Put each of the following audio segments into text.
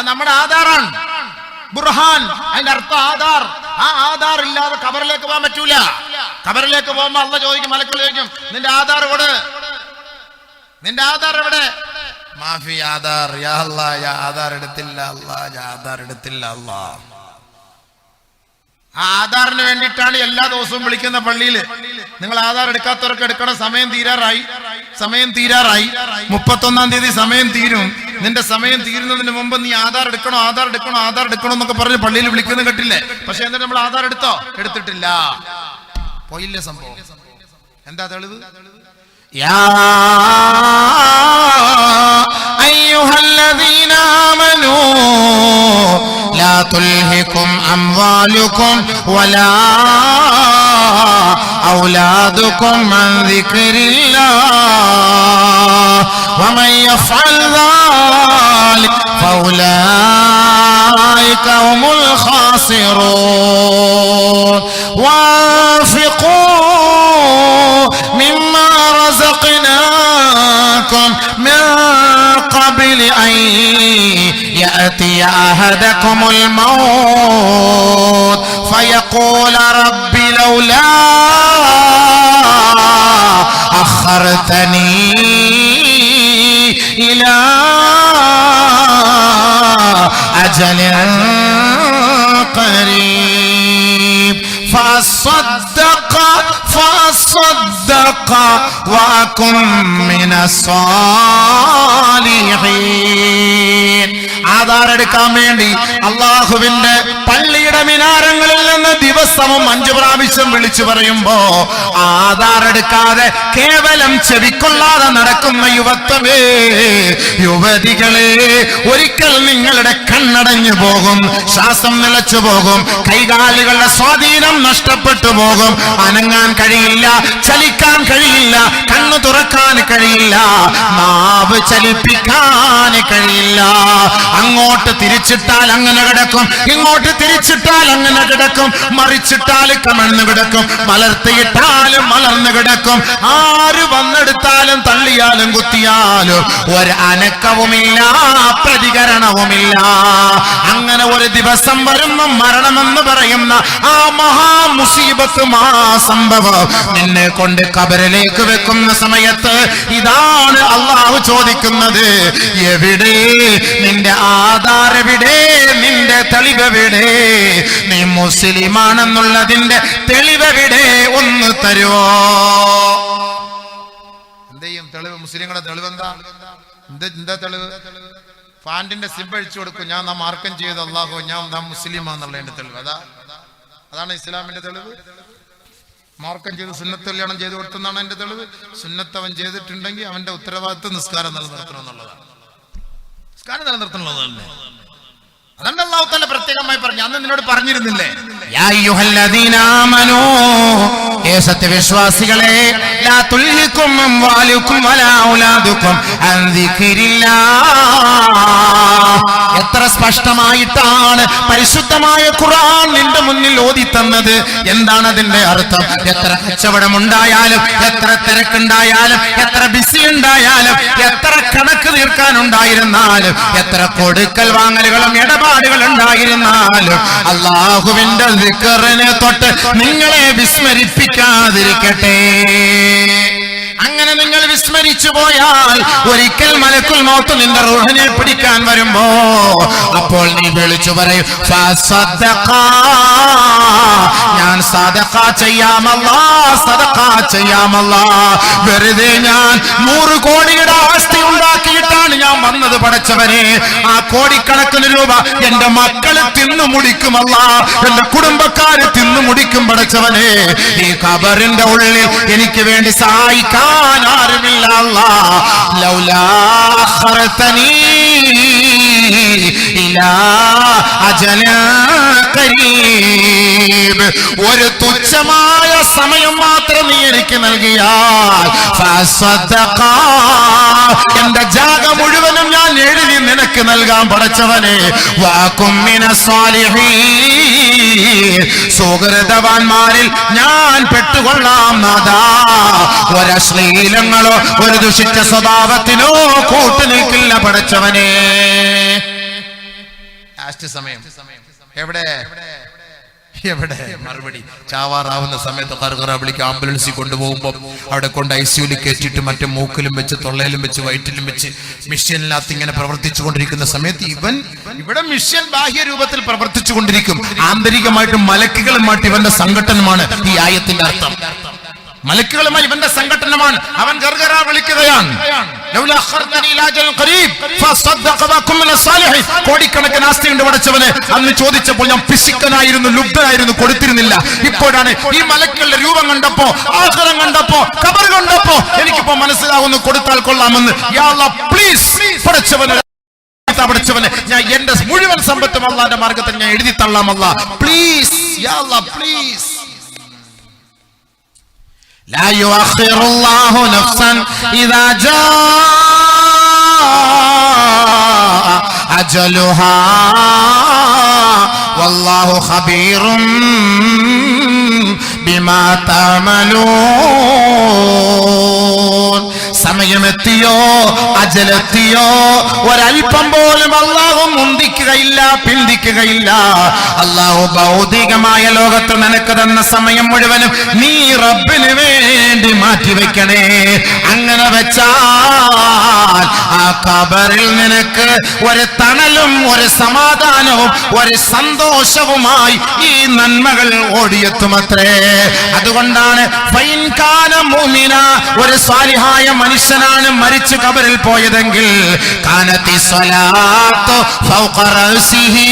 നമ്മുടെ ആധാറാണ്. ബുർഹാൻ, അതിന്റെ അർത്ഥം ആധാർ. ആ ആധാർ ഇല്ലാതെ ഖബറിലേക്ക് പോകാൻ പറ്റൂല. ഖബറിലേക്ക് പോകുമ്പോ അള്ളാഹ് ചോദിക്കും, മലക്കുകൾ ചോദിക്കും, നിന്റെ ആധാർ എവിടെ? നിന്റെ ആധാർ എവിടെ? മാഫി ആധാർ. യാ അല്ലാഹ്, യാ ആധാർ എടുത്തില്ല അല്ലാഹ്, യാ ആധാർ എടുത്തില്ല അല്ലാഹ്. ആ ആധാറിന് വേണ്ടിയിട്ടാണ് എല്ലാ ദിവസവും വിളിക്കുന്ന പള്ളിയിൽ. നിങ്ങൾ ആധാർ എടുക്കാത്തവർക്ക് എടുക്കണം, സമയം തീരാറായി, സമയം തീരാറായി, 31-ാം തീയതി സമയം തീരും. നിന്റെ സമയം തീരുന്നതിന് മുമ്പ് നീ ആധാർ എടുക്കണോ, ആധാർ എടുക്കണോ, ആധാർ എടുക്കണോ എന്നൊക്കെ പറഞ്ഞ് പള്ളിയിൽ വിളിക്കുന്നത് കേട്ടില്ലേ? പക്ഷെ എന്നിട്ട് നമ്മൾ ആധാർ എടുത്തോ? എടുത്തിട്ടില്ല. പോയില്ലേ സംഭവം? എന്താ തെളിവ്? യാ അയ്യുഹല്ലദീന ആമനൂ ലാ തുൽഹികും അംവാലുകും വലാ ഔലാദുകും അൻ ദിക്രില്ലാഹ് വമൻ യഫ്അൽ ദാലിക ഫൗലായിക ഹുമുൽ ഖാസിറൂൻ വഅൻഫിഖൂ മിമ്മാ റസഖ്നാകും മിൻ قبل أن يأتي أحدكم الموت فيقول رب لولا أخرتني إلى أجل قريب فأصدق وأكن من الصالحين. ആധാർ എടുക്കാൻ വേണ്ടി അള്ളാഹുവിന്റെ പള്ളിയുടെ മിനാരങ്ങളിൽ നിന്ന് ദിവസവും 5 പ്രാവശ്യം വിളിച്ചു പറയുമ്പോ ആധാർ എടുക്കാതെ കേവലം ചെവിക്കൊള്ളാതെ നടക്കുന്ന യുവത്വമേ, യുവതികളെ, ഒരിക്കൽ നിങ്ങളുടെ കണ്ണടഞ്ഞു പോകും, ശ്വാസം നിലച്ചു പോകും, കൈകാലുകളുടെ സ്വാധീനം നഷ്ടപ്പെട്ടു പോകും, അനങ്ങാൻ കഴിയില്ല, ചലിക്കാൻ കഴിയില്ല, കണ്ണു തുറക്കാൻ കഴിയില്ല, നാവ് ചലിപ്പിക്കാൻ കഴിയില്ല. അങ്ങോട്ട് തിരിച്ചിട്ടാൽ അങ്ങനെ കിടക്കും, ഇങ്ങോട്ട് തിരിച്ചിട്ടാൽ അങ്ങനെ കിടക്കും, മറിച്ചിട്ടാൽ കമഴ്ന്നു കിടക്കും, മലർത്തിയിട്ടാലും മലർന്നു കിടക്കും. ആര് വന്നെടുത്താലും തള്ളിയാലും കുത്തിയാലും ഒരു അനക്കവുമില്ല, പ്രതികരണവുമില്ല. അങ്ങനെ ഒരു ദിവസം വരുന്ന മരണമെന്ന് പറയുന്ന ആ മഹാമുസീബത്ത്, സംഭവം നിന്നെ കൊണ്ട് ഖബറിലേക്ക് വെക്കുന്ന സമയത്ത് ഇതാണ് അള്ളാഹു ചോദിക്കുന്നത്, എവിടെ നിന്റെ ആധാർ? എവിടെ നിന്റെ തെളിവെവിടെ? നീ മുസ്ലിമാണെന്നുള്ളതിന്റെ തെളിവെവിടെ? ഒന്ന് തരുവോ? എന്തെയും തെളിവ്? മുസ്ലിങ്ങളുടെ തെളിവ് എന്താ? എന്താ തെളിവ്? ഫാൻഡിന്റെ സിബ് അഴിച്ചു കൊടുക്കും, ഞാൻ മാർക്കം ചെയ്ത് അള്ളാഹു ഞാൻ മുസ്ലിമാന്നുള്ളതിന്റെ തെളിവ്. അതാണ് ഇസ്ലാമിന്റെ തെളിവ്. മാർക്കം ചെയ്ത് സുന്നത്ത് കല്യാണം ചെയ്ത് കൊടുത്തെന്നാണ് എന്റെ തെളിവ്. സുന്നത്ത് അവൻ ചെയ്തിട്ടുണ്ടെങ്കിൽ അവന്റെ ഉത്തരവാദിത്വം നിസ്കാരം നിലനിർത്തണം എന്നുള്ളതാണ്. നിസ്കാരം നിലനിർത്തണമെന്നുള്ളതല്ലേ? അതാണ് അല്ലാഹു തആല പ്രത്യേകമായി പറഞ്ഞു. അന്ന് നിന്നോട് പറഞ്ഞിരുന്നില്ലേ, യാ അയ്യുഹല്ലദീന ആമനൂ, ഏ സത്യവിശ്വാസികളെ, ലാ തുൽഹികും അംവാലുകും വലാ ഔലാദുകും അൻ ദിക്രില്ലാഹ്. എത്ര സ്പഷ്ടമായിട്ടാണ് പരിശുദ്ധമായ ഖുർആൻ നിന്റെ മുന്നിൽ ഓതി തന്നത്. എന്താണ് അതിന്റെ അർത്ഥം? എത്ര കച്ചവടമുണ്ടായാലും, എത്ര തിരക്കുണ്ടായാലും, എത്ര ബിസി ഉണ്ടായാലും, എത്ര കണക്ക് തീർക്കാനുണ്ടായിരുന്നാലും, എത്ര കൊടുക്കൽ വാങ്ങലുകളും ഇടപാടുകൾ ഉണ്ടായിരുന്നാലും, അല്ലാഹുവിന്റെ ദിക്റിനെ തൊട്ട് നിങ്ങളെ വിസ്മരിപ്പിക്കാതിരിക്കട്ടെ. അങ്ങനെ നിങ്ങൾ വിസ്മരിച്ചു പോയാൽ ഒരിക്കൽ മലക്കുൽ മൗത്ത് നിന്റെ റൂഹിനെ പിടിക്കാൻ വരുമ്പോ അപ്പോൾ നീ വിളിച്ചു പറയും, ഞാൻ സദഖ ചെയ്യാമല്ലാ, സദഖ ചെയ്യാമല്ലാ. വെറുതെ ഞാൻ 100 കോടിയുടെ ആസ്തി ഉണ്ടാക്കിയിട്ടാണ് ഞാൻ വന്നത് പടച്ചവനെ. ആ കോടിക്കണക്കിന് രൂപ എന്റെ മക്കളെ തിന്നു മുടിക്കുമല്ല, എന്റെ കുടുംബക്കാരെ തിന്നു മുടിക്കും പടച്ചവനെ. ഈ ഖബറിന്റെ ഉള്ളിൽ എനിക്ക് വേണ്ടി സഹായിക്കാൻ ആരുമില്ല അല്ലാഹ്. ലൗലാ അഖറതനീ ഇലാ അജലിൻ ഖരീബ്, ഒരു തുച്ഛമായ സമയം മാത്രം നീ എനിക്ക് നൽകിയാൽ ഫസദഖാ, എന്റെ ജാഗ മുഴുവനും ഞാൻ എഴുതി നിനക്ക് നൽകാൻ പടച്ചവനെ. വഅകും മിനസ് സാലിഹീൻ, സുഹൃതവാന്മാരിൽ ഞാൻ പെട്ടുകൊള്ളാം നാഥാ. ഒരശ്ലീലങ്ങളോ ഒരു ദുഷിച്ച സ്വഭാവത്തിനോ കൂട്ടു പടച്ചവനെ. ലാസ്റ്റ് സമയം എവിടെ എവിടെ മറുപടി ചാവാറാവുന്ന സമയത്ത് കറുകറ വിളിക്ക് ആംബുലൻസിൽ കൊണ്ടുപോകുമ്പോൾ അവിടെ കൊണ്ട് ICUയിൽ കയറ്റിയിട്ട് മറ്റേ മൂക്കിലും വെച്ച് തൊള്ളയിലും വെച്ച് വയറ്റിലും വെച്ച് മിഷ്യനിനകത്ത് ഇങ്ങനെ പ്രവർത്തിച്ചു കൊണ്ടിരിക്കുന്ന സമയത്ത് ഇവിടെ മിഷ്യൻ ബാഹ്യ രൂപത്തിൽ പ്രവർത്തിച്ചു കൊണ്ടിരിക്കും, ആന്തരികമായിട്ട് മലക്കുകളുമായിട്ട് ഇവന്റെ സംഘടനമാണ് ഈ ആയത്തിന്റെ അർത്ഥം. മലക്കുകളുമായി ഇവന്റെ സംഘടനമാണ്. അവൻ ഗർഗറ വിളിക്കുകയാണ്, കോടിക്കണക്കിന് ആസ്തിയുണ്ട് പടച്ചവനെ. അന്ന് ചോദിച്ചപ്പോൾ ഞാൻ പിശുക്കനായിരുന്നു, ലുബ്ധനായിരുന്നു, കൊടുത്തിരുന്നില്ല. ഇപ്പോഴാണ് ഈ മലക്കുകളുടെ രൂപം കണ്ടപ്പോ, ആഖിറം കണ്ടപ്പോ, ഖബർ കണ്ടപ്പോ എനിക്കിപ്പോ മനസ്സിലാവുന്നു കൊടുത്താൽ കൊള്ളാമെന്ന്. യാ അല്ലാഹ് പ്ലീസ് പടച്ചവനെ, ഞാൻ എന്റെ മുഴുവൻ സമ്പത്തും അല്ലാഹുവിന്റെ മാർഗ്ഗത്തിൽ ഞാൻ എഴുതി തള്ളാം അല്ലാഹ്, പ്ലീസ് യാ അല്ലാഹ് പ്ലീസ്. لا يؤخر الله نفسا إذا جاء أجلها والله خبير بما تعملون. സമയമെത്തിയോ അജലെത്തിയോ ഒരൽപ്പം പോലും അല്ലാഹു മുന്തിക്കുകയില്ല, പിന്തിക്കുകയില്ല. അല്ലാഹു ഭൗതികമായ ലോകത്ത് നിനക്ക് തന്ന സമയം മുഴുവനും നീ റബ്ബിന് വേണ്ടി മാറ്റിവെക്കണേ. അങ്ങനെ വെച്ചാൽ ആ ഖബറിൽ നിനക്ക് ഒരു തണലും ഒരു സമാധാനവും ഒരു സന്തോഷവുമായി ഈ നന്മകൾ ഓടിയെത്തുമത്രേ. അതുകൊണ്ടാണ് ഫൈൻ കാന മുഅ്മിന, ഒരു സാലിഹായ മനുഷ്യനാണ് മരിച്ചു ഖബറിൽ പോയതെങ്കിൽ കാനത്തി സ്വലാത്തു ഫൗഖ റഅസിഹി,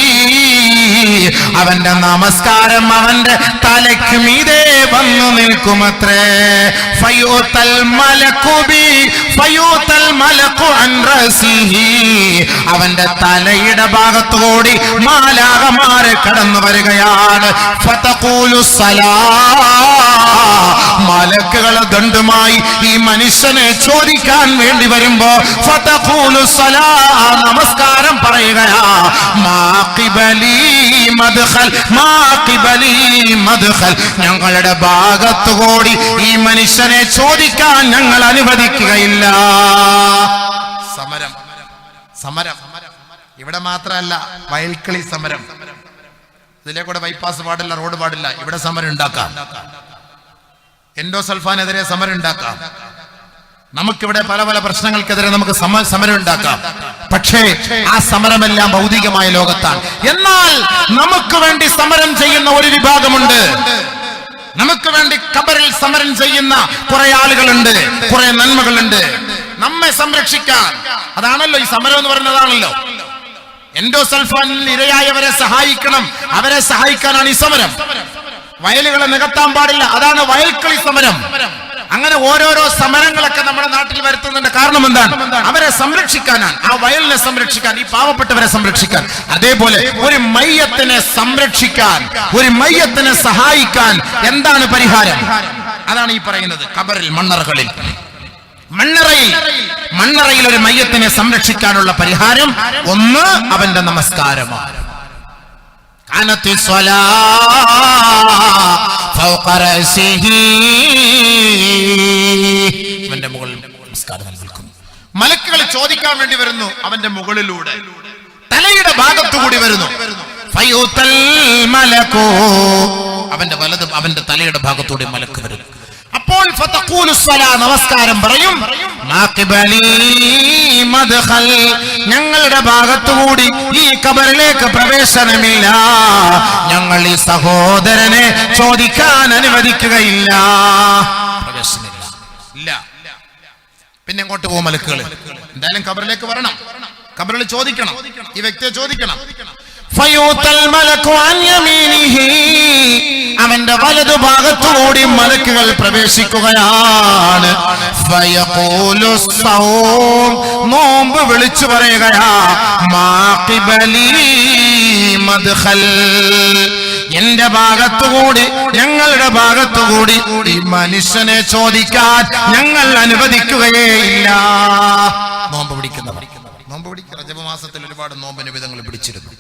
അവന്റെ നമസ്കാരം അവന്റെ തലയ്ക്ക് മീതെ വന്നു നിൽക്കുമത്രേ. ഫയൂതൽ മലക്കു അൻ റഅസിഹി, അവന്റെ തലയുടെ ഭാഗത്തുകൂടി മാലാഖമാര് കടന്നു വരികയാണ്. ഫതഖൂലു സലാ, മലക്കുകളെ ദണ്ഡുമായി ഈ മനുഷ്യനെ ചോദിക്കാൻ വേണ്ടി വരുമ്പോ ഫതഖൂലു സലാ, നമസ്കാരം പറയുകയാ. മാ ഖിബലി മദ്ഖൽ, മാ ഖിബലി മദ്ഖൽ, ഞങ്ങളുടെ ഭാഗത്തുകൂടി ഈ മനുഷ്യനെ ചോദിക്കാൻ ഞങ്ങൾ അനുവദിക്കുകയില്ല. സമരം സമരം ഇവിടെ മാത്രമല്ല, വയൽക്കളി സമരം. ഇതിലെ കൂടെ ബൈപ്പാസ് പാടില്ല, റോഡ് പാടില്ല, ഇവിടെ സമരം ഉണ്ടാക്കാം. എൻഡോസൾഫാനെതിരെ സമരം ഉണ്ടാക്കാം. നമുക്കിവിടെ പല പല പ്രശ്നങ്ങൾക്കെതിരെ നമുക്ക് സമരം ഉണ്ടാക്കാം. പക്ഷേ ആ സമരമെല്ലാം ഭൗതികമായ ലോകത്താണ്. എന്നാൽ നമുക്ക് വേണ്ടി സമരം ചെയ്യുന്ന ഒരു വിഭാഗമുണ്ട്. നമുക്ക് വേണ്ടി ഖബറിൽ സമരം ചെയ്യുന്ന കുറെ ആളുകളുണ്ട്, കുറെ നന്മകളുണ്ട് നമ്മെ സംരക്ഷിക്കാൻ. അതാണല്ലോ ഈ സമരം എന്ന് പറയുന്നതാണല്ലോ. എൻഡോസൾഫാനിൽ ഇരയായവരെ സഹായിക്കണം, അവരെ സഹായിക്കാനാണ് ഈ സമരം. വയലുകളെ നികത്താൻ പാടില്ല, അതാണ് വയൽക്കളി സമരം. അങ്ങനെ ഓരോരോ സമരങ്ങളൊക്കെ നമ്മുടെ നാട്ടിൽ വരുത്തുന്നുണ്ട്. കാരണം എന്താണ്? അവരെ സംരക്ഷിക്കാനാണ്, ആ വയലിനെ സംരക്ഷിക്കാൻ, ഈ പാവപ്പെട്ടവരെ സംരക്ഷിക്കാൻ. അതേപോലെ ഒരു മയ്യത്തിനെ സംരക്ഷിക്കാൻ, ഒരു മയ്യത്തിനെ സഹായിക്കാൻ എന്താണ് പരിഹാരം? അതാണ് ഈ പറയുന്നത്. ഖബറിൽ, മണ്ണറയിൽ ഒരു മയ്യത്തിനെ സംരക്ഷിക്കാനുള്ള പരിഹാരം ഒന്ന് അവന്റെ നമസ്കാരമാണ്. കാനത്തി സ്വലാ ഫൗഖ റഅസിഹി, അവന്റെ മുകളിൽ നമസ്കാരം നിൽക്കുന്നു. മലക്കുകൾ ചോദിക്കാൻ വേണ്ടി വരുന്നു, അവന്റെ മുകളിലൂടെ തലയുടെ ഭാഗത്തുകൂടി വരുന്നു. ഫയൂതൽ മലകു, അവന്റെ വലതും അവന്റെ തലയുടെ ഭാഗത്തൂടെ മലക്ക് വരുന്നു. അപ്പോൾ ഫതഖൂലു സ്വലാ, നമസ്കാരം പറയും. മാ ഖിബലി മദ്ഖൽ, ഞങ്ങളുടെ ഭാഗത്തുകൂടി ഈ ഖബറിലേക്ക് പ്രവേശനമില്ല, ഞങ്ങൾ ഈ സഹോദരനെ ചോദിക്കാൻ അനുവദിക്കുകയില്ല. പ്രവേശനമില്ല, ഇല്ല. പിന്നെ എങ്ങോട്ട് പോകും മലക്കുകൾ? എന്തായാലും ഖബറിലേക്ക് വരണം, ഖബറിൽ ചോദിക്കണം, ഈ വ്യക്തിയെ ചോദിക്കണം. ഫയൂതൽ മലകു അൻ യമീനിഹി, അവന്റെ വലതു ഭാഗത്തുകൂടി മലക്കുകൾ പ്രവേശിക്കുകയാണ്. ഫയഖൂലു സൗം, നോമ്പ് വിളിച്ചു പറയുകയാ. മാ ഖിബലി മദ്ഖൽ, എന്റെ ഭാഗത്തുകൂടി, ഞങ്ങളുടെ ഭാഗത്തുകൂടി ഈ മനുഷ്യനെ ചോദിക്കാൻ ഞങ്ങൾ അനുവദിക്കുകയേ ഇല്ല. നോമ്പ് പിടിക്കുന്നവർ, നോമ്പ് പിടിക്കുക. റജബ് മാസത്തിൽ ഒരുപാട് നോമ്പ് നിബിധങ്ങൾ പിടിച്ചിരുന്നു,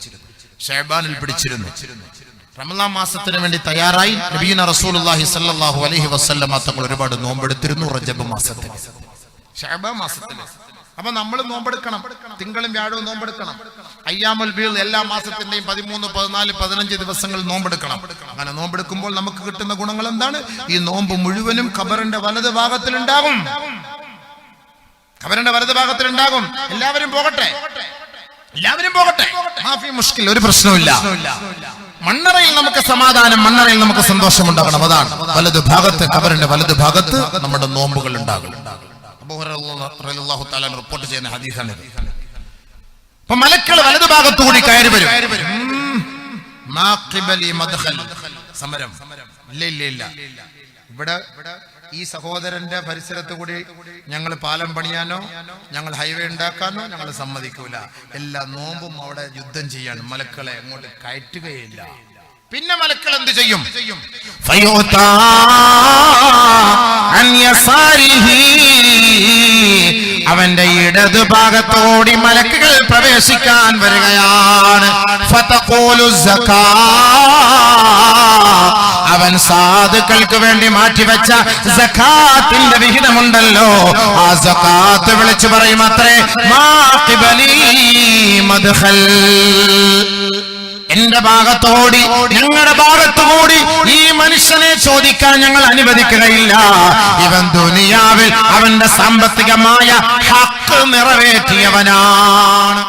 ശഅബാനിൽ പിടിച്ചിരുന്നു. റമളാൻ മാസത്തിന് വേണ്ടി തയ്യാറായി നബിയുനാ റസൂലുള്ളാഹി സ്വല്ലല്ലാഹു അലൈഹി വസല്ലം തങ്ങൾ ഒരുപാട് നോമ്പെടുത്തിരുന്നു. റജബ് മാസത്തിൽ, ശഅബാൻ മാസത്തിൽ അപ്പൊ നമ്മൾ നോമ്പെടുക്കണം, തിങ്കളും വ്യാഴവും നോമ്പെടുക്കണം. അയ്യാമുൽ ബീദ് എല്ലാ മാസത്തിന്റെയും 13, 14, 15 ദിവസങ്ങൾ നോമ്പെടുക്കണം. അങ്ങനെ നോമ്പെടുക്കുമ്പോൾ നമുക്ക് കിട്ടുന്ന ഗുണങ്ങൾ എന്താണ്? ഈ നോമ്പ് മുഴുവനും ഖബറിന്റെ വലത് ഭാഗത്തിലുണ്ടാകും. ഖബറിന്റെ വലത് ഭാഗത്തിലുണ്ടാകും. എല്ലാവരും പോകട്ടെ, എല്ലാവരും പോകട്ടെ, മാഫി മുഷ്കിൽ, ഒരു പ്രശ്നവുമില്ല. മണ്ണറയിൽ നമുക്ക് സമാധാനം, മണ്ണറയിൽ നമുക്ക് സന്തോഷം ഉണ്ടാകണം. അതാണ് വലത് ഭാഗത്ത്, ഖബറിന്റെ വലത് ഭാഗത്ത് നമ്മുടെ നോമ്പുകൾ ഉണ്ടാകും. റിപ്പോർട്ട് ചെയ്യുന്ന ഹദീസാണ്. അപ്പൊ മലക്കൾ വലതു ഭാഗത്തുകൂടി കയറി വരും. സമരം ഇല്ല. ഇവിടെ ഈ സഹോദരന്റെ പരിസരത്ത് കൂടി ഞങ്ങൾ പാലം പണിയാനോ ഞങ്ങൾ ഹൈവേ ഉണ്ടാക്കാനോ ഞങ്ങൾ സമ്മതിക്കൂല. എല്ലാ നോമ്പും അവിടെ യുദ്ധം ചെയ്യാണ്. മലക്കളെ അങ്ങോട്ട് കയറ്റുകയില്ല. പിന്നെ മലക്കൾ എന്ത് ചെയ്യും? അവന്റെ ഇടതു ഭാഗത്തോടി മലക്കുകൾ പ്രവേശിക്കാൻ വരികയാണ്. അവൻ സാധുക്കൾക്ക് വേണ്ടി മാറ്റിവെച്ച സകാത്തിന്റെ വിഹിതമുണ്ടല്ലോ, ആ സകാത്ത് വിളിച്ചു പറയും അത്രേ, എന്റെ ഭാഗത്തോടി, ഞങ്ങളുടെ ഭാഗത്തുകൂടി ഈ മനുഷ്യനെ ചോദിക്കാൻ ഞങ്ങൾ അനുവദിക്കുകയില്ല. ഇവൻ ദുനിയാവിൽ അവന്റെ സാമ്പത്തികമായ ഹക്ക് നിറവേറ്റിയവനാണ്.